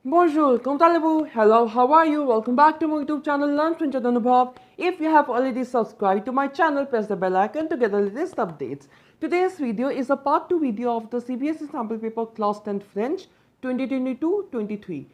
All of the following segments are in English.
Bonjour, comment allez-vous? Hello, how are you? Welcome back to my YouTube channel, Learn French with Anubhav. If you have already subscribed to my channel, press the bell icon to get the latest updates. Today's video is a part 2 video of the CBSE Sample Paper Class 10 French 2022-23.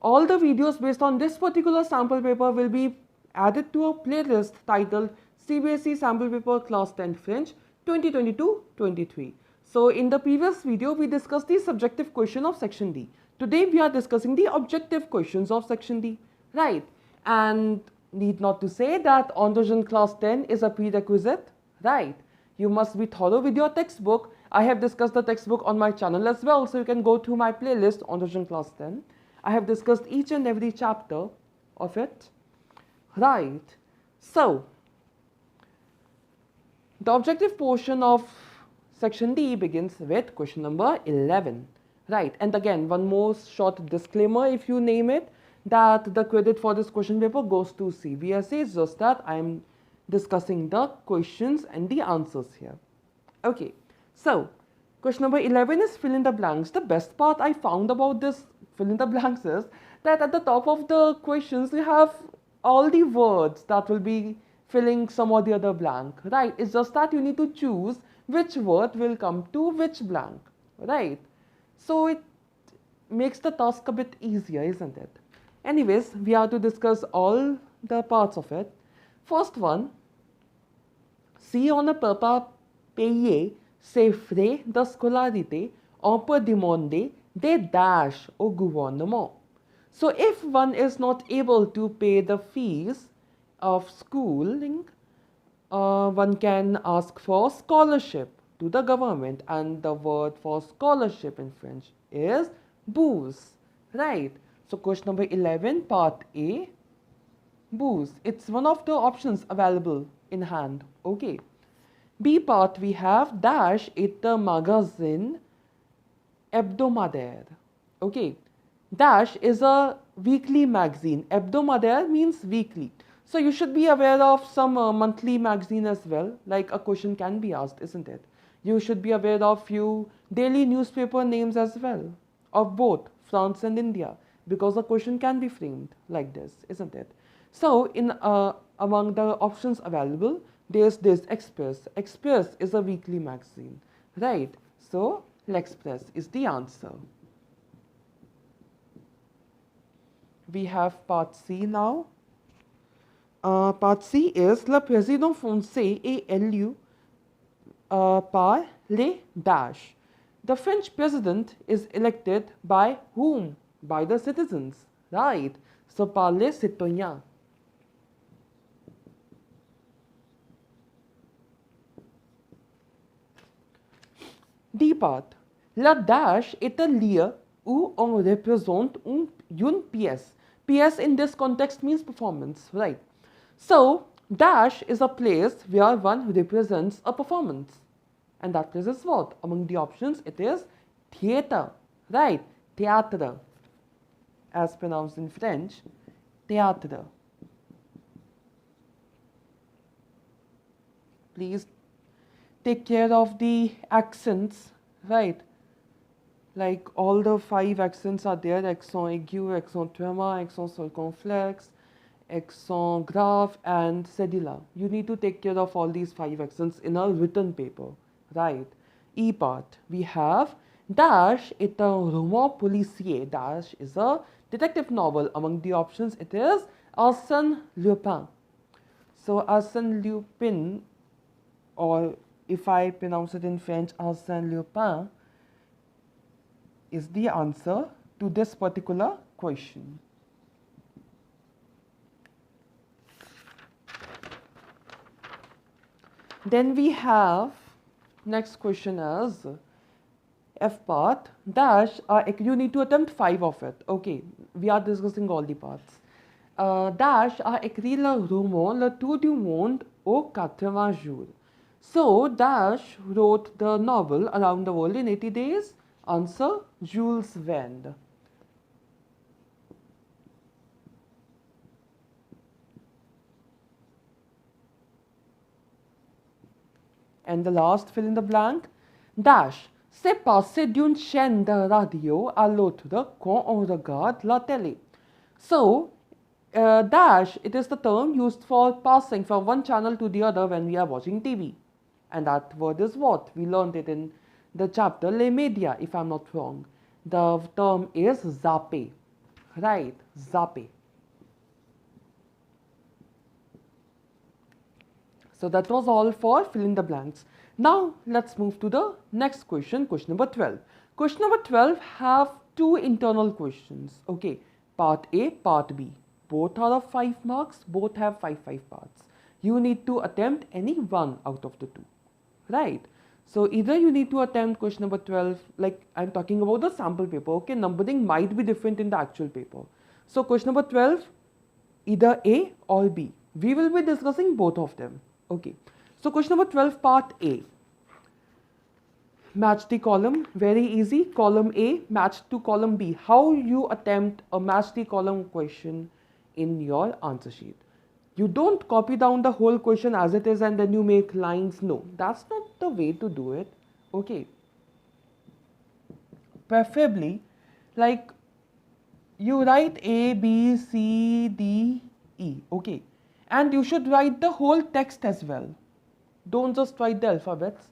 All the videos based on this particular sample paper will be added to a playlist titled CBSE Sample Paper Class 10 French 2022-23. So in the previous video, we discussed the subjective question of section D. Today we are discussing the objective questions of section D, right? And need not to say that Ondogen class 10 is a prerequisite, right? You must be thorough with your textbook. I have discussed the textbook on my channel as well, so you can go to my playlist Ondogen class 10. I have discussed each and every chapter of it, right? So the objective portion of section D begins with question number 11. Right, and again, one more short disclaimer, if you name it, that the credit for this question paper goes to CBSE. It's just that I am discussing the questions and the answers here. Okay, so question number 11 is fill in the blanks. The best part I found about this fill in the blanks is that at the top of the questions, you have all the words that will be filling some or the other blank, right? It's just that you need to choose which word will come to which blank, right? So it makes the task a bit easier, isn't it? Anyways, we have to discuss all the parts of it. First one, si on ne peut pas payer ses frais de scolarité, on peut demander des dash au gouvernement. So if one is not able to pay the fees of schooling, one can ask for scholarship to the government, and the word for scholarship in French is bourse, right? So question number 11, part A, bourse. It's one of the options available in hand, okay. B part we have dash est un magazine hebdomadaire, okay. Dash is a weekly magazine. Hebdomadaire means weekly. So you should be aware of some monthly magazine as well, like a question can be asked, isn't it? You should be aware of few daily newspaper names as well, of both France and India, because a question can be framed like this, isn't it? So in among the options available, there's this Express. Express is a weekly magazine, right? So L'Express is the answer. We have part C now. Part C is le président français est élu par les dash. The French president is elected by whom? By the citizens, right? So par les citoyens. D part. La dash est un lieu où on représente une pièce. Pièce in this context means performance, right? So dash is a place where one represents a performance. And that place is what? Among the options, it is theater, right? Théâtre, as pronounced in French, théâtre. Please take care of the accents, right? Like all the 5 accents are there: accent aigu, accent tréma, accent circonflexe, accent grave, and cédilla. You need to take care of all these 5 accents in a written paper, right? E part, we have dash est un roman policier. Dash is a detective novel. Among the options, it is Arsène Lupin. So Arsène Lupin, or if I pronounce it in French, Arsène Lupin, is the answer to this particular question. Then we have next question as F part dash. You need to attempt 5 of it. Okay, we are discussing all the parts. Dash a écrit le roman Le Tour du Monde aux 80 jours. So Dash wrote the novel Around the World in 80 Days. Answer Jules Verne. And the last fill in the blank, dash C'est passé d'une chaîne de radio à l'autre quand on regarde la télé. So, dash, it is the term used for passing from one channel to the other when we are watching TV. And that word is what? We learned it in the chapter Les Media, if I'm not wrong. The term is zapper. Right, zapper. So that was all for fill in the blanks. Now let's move to the next question, question number 12. Question number 12 have two internal questions. Okay, part A, part B. Both are of 5 marks, both have 5 parts. You need to attempt any one out of the two. Right? So either you need to attempt question number 12, like I'm talking about the sample paper. Okay, numbering might be different in the actual paper. So question number 12, either A or B. We will be discussing both of them. Okay, so question number 12, part A. Match the column, very easy. Column A matched to column B. How you attempt a match the column question in your answer sheet. You don't copy down the whole question as it is and then you make lines. No, that's not the way to do it. Okay. Preferably, like you write A, B, C, D, E. Okay. And you should write the whole text as well. Don't just write the alphabets.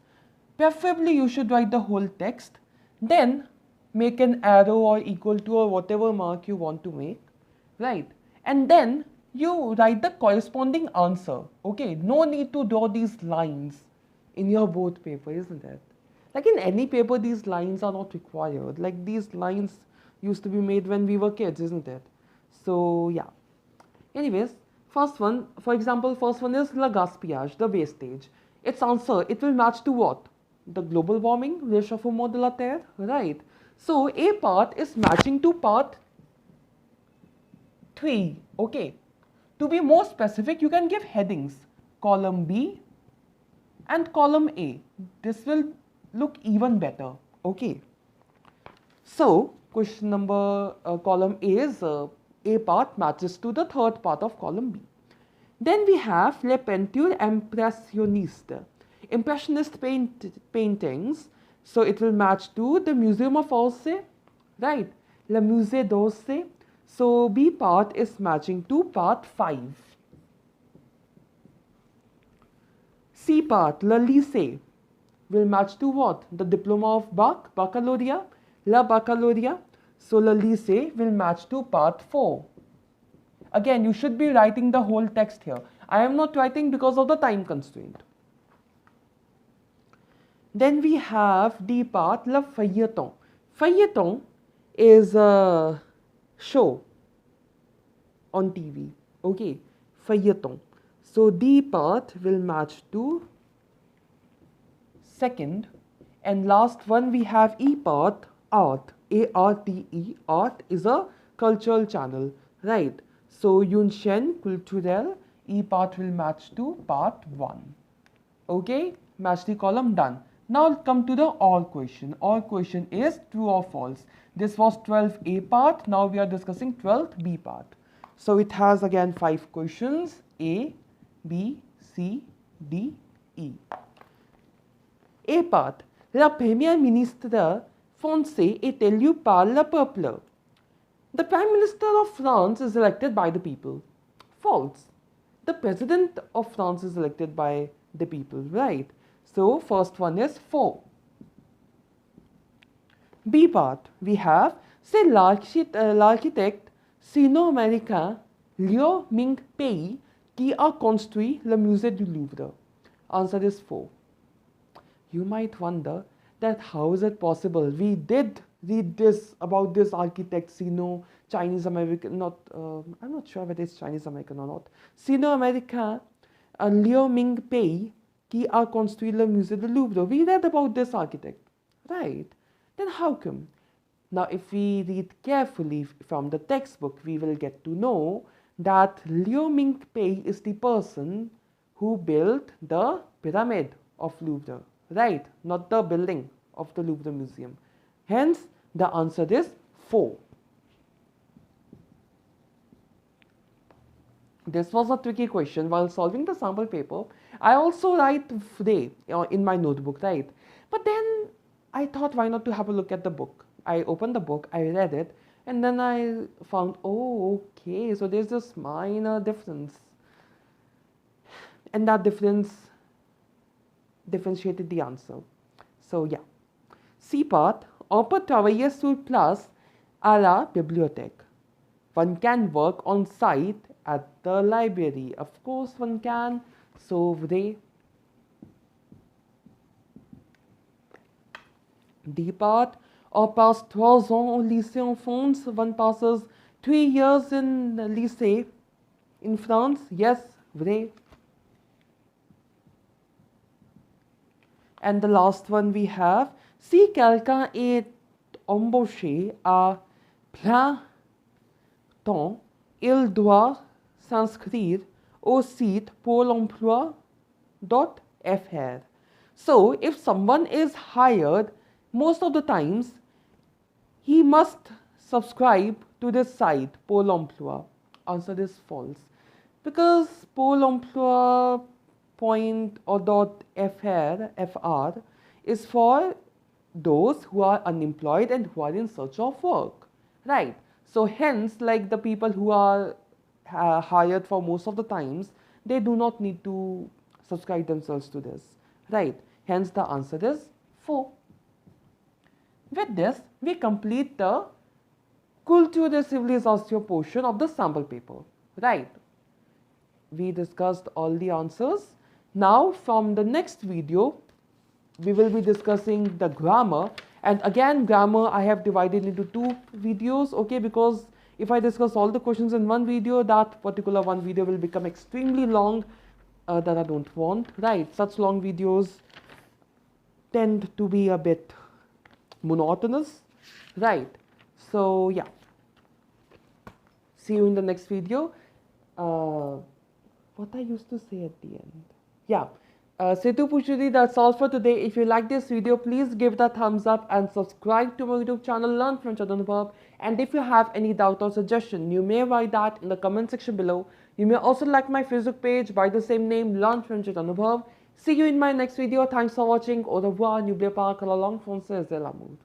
Preferably, you should write the whole text. Then make an arrow or equal to or whatever mark you want to make. Right. And then you write the corresponding answer. Okay. No need to draw these lines in your both paper, isn't it? Like in any paper, these lines are not required. Like these lines used to be made when we were kids, isn't it? So, yeah. Anyways. First one, for example, first one is le gaspillage, the wastage. Its answer, it will match to what? The global warming, réchauffement de la terre, right? So, A part is matching to part 3, okay. To be more specific, you can give headings, column B and column A. This will look even better, okay. So, question number, column A is A part matches to the third part of column B. Then we have Les Peintures Impressionnistes, Impressionist paintings. So it will match to the Museum of Orsay, right? Le Musée d'Orsay. So B part is matching to part 5. C part, Le Lycée, will match to what? The Diploma of Baccalaureate, La Baccalaureate. So le lycée will match to part 4. Again, you should be writing the whole text here. I am not writing because of the time constraint. Then we have D part, le feuilleton. Feuilleton is a show on TV. Okay, feuilleton. So D part will match to second. And last one we have E part, art. A-R-T-E, art is a cultural channel, right? So, une chaîne culturelle, E part will match to part 1. Okay, match the column, done. Now, come to the or question. Or question is true or false. This was 12A part, now we are discussing 12th B part. So, it has again 5 questions, A, B, C, D, E. A part, la première ministre français est élu par le peuple. The Prime Minister of France is elected by the people. False. The President of France is elected by the people, right? So, first one is 4. B part, we have, c'est l'architecte sino-américain Liu Ming-pei qui a construit le musée du Louvre. Answer is 4. You might wonder that how is it possible? We did read this about this architect, Chinese American, I'm not sure whether it's Chinese American or not. Sino-Américain Liu Ming-pei qui a construit le musée du Louvre. We read about this architect, right? Then how come? Now, if we read carefully from the textbook, we will get to know that Liu Ming-pei is the person who built the pyramid of Louvre. Right, not the building of the Louvre Museum. Hence, the answer is 4. This was a tricky question. While solving the sample paper, I also write frais in my notebook, right? But then I thought, why not to have a look at the book? I opened the book, I read it, and then I found, oh, okay, so there's this minor difference. And that difference differentiated the answer. So yeah. C part, on peut travailler sur place à la bibliothèque. One can work on site at the library. Of course one can. So vrai. D part, on passe 3 ans au lycée en France. One passes 3 years in lycée in France. Yes, vrai. And the last one we have, si quelqu'un est embauché à plein temps, il doit s'inscrire au site Pôle emploi.fr. So, if someone is hired, most of the times, he must subscribe to this site, Pôle emploi. Answer is false. Because Pôle emploi point or .fr is for those who are unemployed and who are in search of work, right? So hence, like the people who are hired for most of the times, they do not need to subscribe themselves to this, right? Hence the answer is 4. With this, we complete the Culture de Civilisation portion of the sample paper, right? We discussed all the answers. Now from the next video, we will be discussing the grammar, and again grammar I have divided into 2 videos, okay, because if I discuss all the questions in one video, that particular one video will become extremely long, that I don't want, right? Such long videos tend to be a bit monotonous, right? So yeah, see you in the next video. What I used to say at the end. Yeah, Setu Pushudi, that's all for today. If you like this video, please give it a thumbs up and subscribe to my YouTube channel, Learn French with Anubhav. And if you have any doubt or suggestion, you may write that in the comment section below. You may also like my Facebook page by the same name, Learn French with Anubhav. See you in my next video. Thanks for watching. Au revoir. N'oubliez pas que la langue française est l'amour.